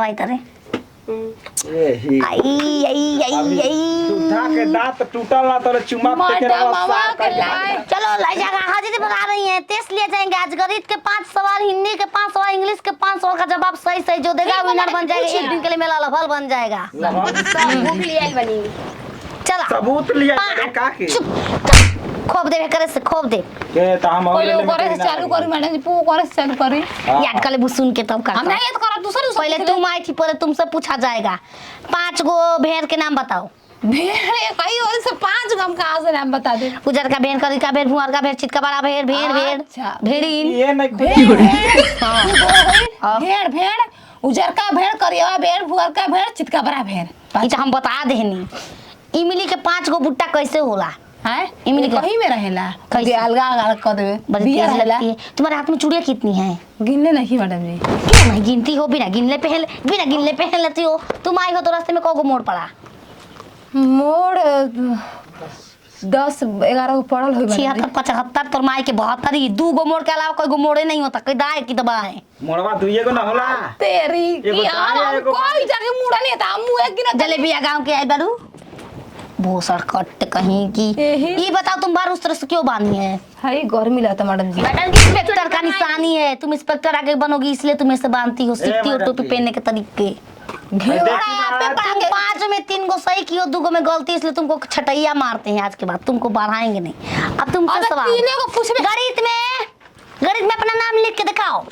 बतावा इतरे यही आई आई आई आई टूटा के दांत टूटल ना तो चुमा पे के मामा के लाए चलो ले जाएगा हाजिरी बना रही है टेस्ट लिए जाएंगे आज गणित के 5 सवाल हिंदी के 5 सवाल इंग्लिश के 5 सवाल का जवाब सही सही जो देगा विनर बन जाएगा एक दिन के लिए मेरा लफल बन जाएगा सब भूख लिया बनी चला सबूत लिया का के खोप दे करे से खोप दे के त हम पहले ऊपर से चालू करी मैडम जी पू ऊपर से चालू करी याद कर ले सुन के तब का हम नहीं याद करा दूसरे पहले तुम आई थी पहले तुमसे पूछा जाएगा 5 गो भेड़ के नाम बताओ भेड़ कई और से 5 गम का से नाम बता दे उजर का भेड़ करी का भेड़ भुआर का भेड़ चितका बड़ा भेड़ भेड़ भेड़ अच्छा भेड़ीन ये नहीं भेड़ भेड़ उजर का भेड़ करिया भेड़ भुअर का भेड़ चितका बड़ा भेड़ ई तो हम बता देनी इमली के 5 गो बुट्टा कैसे होला हैं इमली का कहीं में रहेला कैसे? कहीं अलगा अलग कर देवे बड़ी बिया तेज रहेला लगती है तुम्हारे हाथ में चूड़ियां कितनी हैं गिनले नहीं मैडम जी क्यों नहीं गिनती हो बिना गिनले पहन लेती हो तुम आई हो तो रास्ते में कौगो मोड़ पड़ा मोड़ 10-11 पड़ल होई 76-75 तोर माई के 72 2 गो मोड़ के अलावा कोई गो मोड़े नहीं होता कोई दाए की दबाए मोड़वा दुइए को ना होला तेरी एगो यार दाएं, हम एगो कोई जगह मुड़ा नहीं था हम एक गिना जलेबिया गांव के आई बारू भोसड़ कट कहीं की एही। ये बताओ तुम बार उस तरह से क्यों बांधी है हाय गर्मी लगता मैडम जी इंस्पेक्टर का निशानी है तुम इंस्पेक्टर आगे बनोगी इसलिए तुम ऐसे बांधती हो सीखती हो मैडम टोपी जी। पहनने के तरीके घेरा पे तुम 5 में 3 गो सही कियो 2 गो में गलती इसलिए तुमको छटैया मारते हैं आज के बाद तुमको बढ़ाएंगे नहीं अब तुमसे अबे सवाल तीनों को पूछबे गणित में अपना नाम लिख के दिखाओ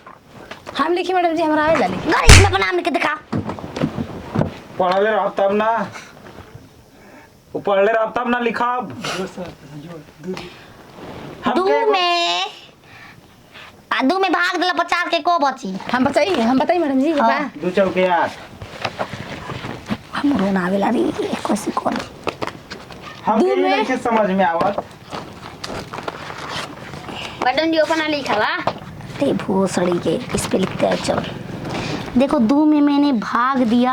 हम लिखी मैडम जी हमरा आवेला लिखी गणित में अपना नाम लिख के दिखाओ पढ़ले रह तब ना पढ़ले रह तब ना लिखब दू में दू में भाग दिला 50 के को बची हम बताई मैडम जी हाँ। बा 2 चौके 8 हमरो ना आवेला रे कैसे कर हम दू के में? नहीं के समझ में आवत बटन जी ओपन लिखा ते भोसड़ी के इस पे लिखते हैं चलो देखो 2 में मैंने भाग दिया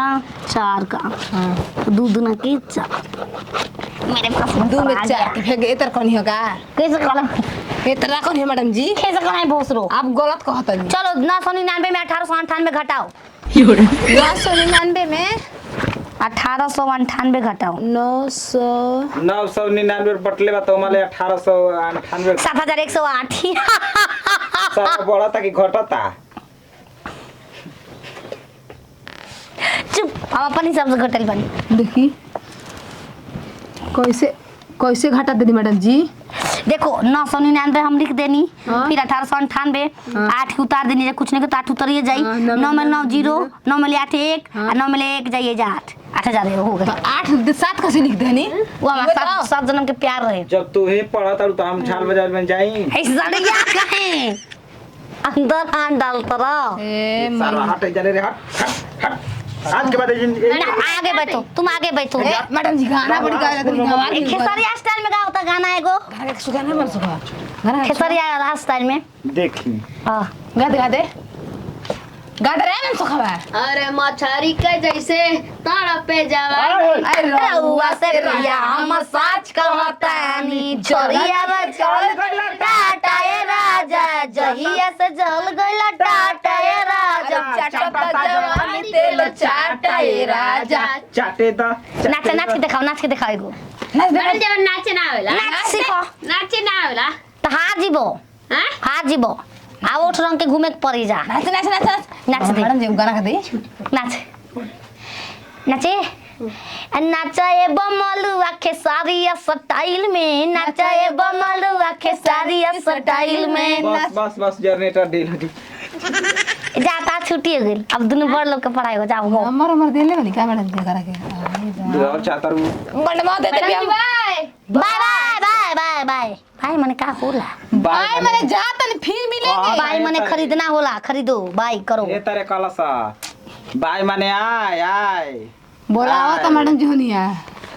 4 का तो 2 दूना के 4 मेरे पास 2 में आ 4 गया। के फेंक एतर कोनी होगा कैसे कलम एतरा कोनी मैडम जी कैसे कलम भोसरो आप गलत कहत नहीं चलो 999 में 1898 घटाओ 999 में 1898 घटाओ 900 999 बटले बा तो माले 1898 7108 सब बड़ा था कि घटता चुप हम अपन हिसाब से घटल बनी देखी कैसे घटा दे दी मैडम जी देखो 999 हम लिख देनी हाँ। फिर 1898 8 के उतार देनी कुछ नहीं तो 8 उतरिए जाई हाँ, 9 में 9 0 9 में 8 1 हाँ। और 9 में 1 जाइए जा 8000 हो गए तो 8-7 कैसे लिख देनी वो हमारा 7 जन्म के प्यार रहे जब तू ही पढ़ा था तो हम झाल बाजार में जाई ऐसा नहीं याद कहे अंदर हाथ डालता रहो ए सारा हट जाने रे हट आज के बाद आगे बैठो तुम आगे बैठो मैडम जी गाना बड़ी गा रही है खेसरिया स्टाइल में गाओ गाना एगो गाना के सुगाना मर सुगा गाना खेसरिया स्टाइल में देखी हाँ गा दे रे मैम सुखवा अरे मछरी के जैसे तड़पे जावा अरे रउआ से प्रिया हम सच कहतानी चोरिया में चल गइल टाटा ए राजा जहिया से जल गइल टाटा ए राजा चाटता जवानी तेल चाटा ए राजा चाटे दा नाच के दिखाओ एगो नाच दे बटन जब नाचे ना आवेला नाच सीखो नाचे ना आवेला तो हार जीबो हां हार जीबो आ उठ रंग के घूमे के पड़ी जा नाच नाच दे। मैडम जी गाना गा दे नाच नाचे नाचाए बमलुआ खेसारिया स्टाइल में नाचाए बमलुआ खेसारिया स्टाइल में बस जनरेटर डील लगी जाता छुट्टी हो गई अब दोनों बड़ लोग के पढ़ाई हो जाओ हो हमर देले बनी का मैडम जी करा के और चाहता रू बनवा दे दे बटन जी बाय बाय भाई मने का होला भाई मैंने जा तन फिर मिलेंगे बाय मने खरीदना होला खरीदो बाय करो ये तारे कलसा बाय माने आय बोलाओ तो मैडम जी होनिया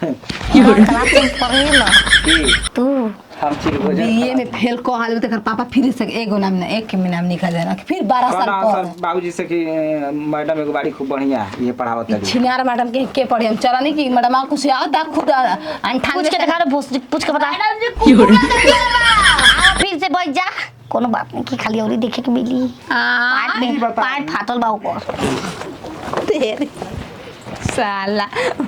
क्लास में पढ़ेला की तू हम चीज हो जाए बीए में फेल को हाल तेकर पापा फिर से एगो नाम ना एक में नाम निकाल देना फिर 12 साल सर पर बाबूजी से कि मैडम एगो बाड़ी खूब बढ़िया ये पढ़ावत है छिनार मैडम के पढ़े हम चला नहीं कि मैडम आपको से आओ दा खुद पूछ के दिखा रे पूछ के बता मैडम जी कुकुरा के आओ फिर से बैठ जा कोनो बात नहीं कि खाली औरी देखे के मिली पार्ट फाटल बा ऊपर तेरे साला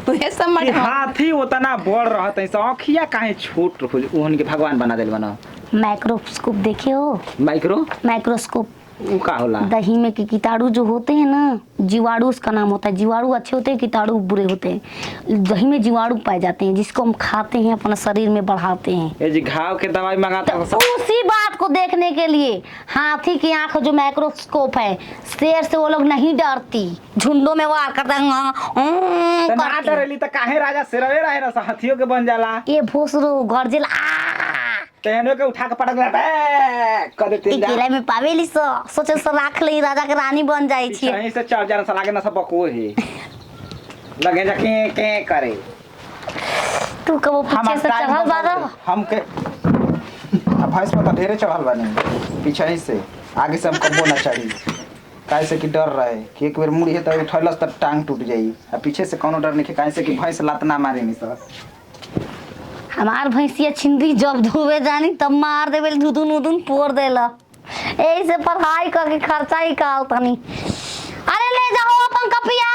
वे समझ कि हाथी उतना बड़ रहत है आँखिया काहे छोट ओहन के भगवान बना देल बना। माइक्रोस्कोप देखे हो? माइक्रो माइक्रोस्कोप वो का होला? दही में के कीटाणु जो होते हैं ना, जीवाणु उसका नाम होता है। जीवाणु अच्छे होते हैं, कीटाणु बुरे होते हैं। दही में जीवाणु पाए जाते हैं जिसको हम खाते हैं, अपना शरीर में बढ़ाते हैं। ये जी घाव के दवाई मंगाता तो हो उसी बात को देखने के लिए हाथी की आंख जो माइक्रोस्कोप है, शेर से वो लोग नहीं डरती, झुंडों में वार करता ना डरेली त काहे राजा सिरवे रहे ना हाथियों के बन जाला। ये भोसरो गरजेला तेहनो के उठा के पटक दे कर देते जा। किला में पावेली सोचे से राख ले, राजा के रानी बन जाई छी। यहीं से चढ़ जाना साला के ना सब बको है लगे जा के करे। तू कबो पीछे से चढ़ल बारो? हम के भैंस में तो ढेरे चढ़ल बानी, पीछे ही से आगे से हम कबो ना चढ़ी काहे से कि डर रहे कि एक बार मुड़ी है तो उठलस त टांग टूट जाई। आ पीछे से कोनो डर नहीं काहे से कि भैंस लात ना मारे नहीं सर। हमार भैंसिया छिंदी जब धोवे जानी तब मार देवे, धुदुन उदुन पोर देला। ऐसे पढ़ाई करके खर्चा ही काल तनी। अरे ले जाओ अपन कपिया।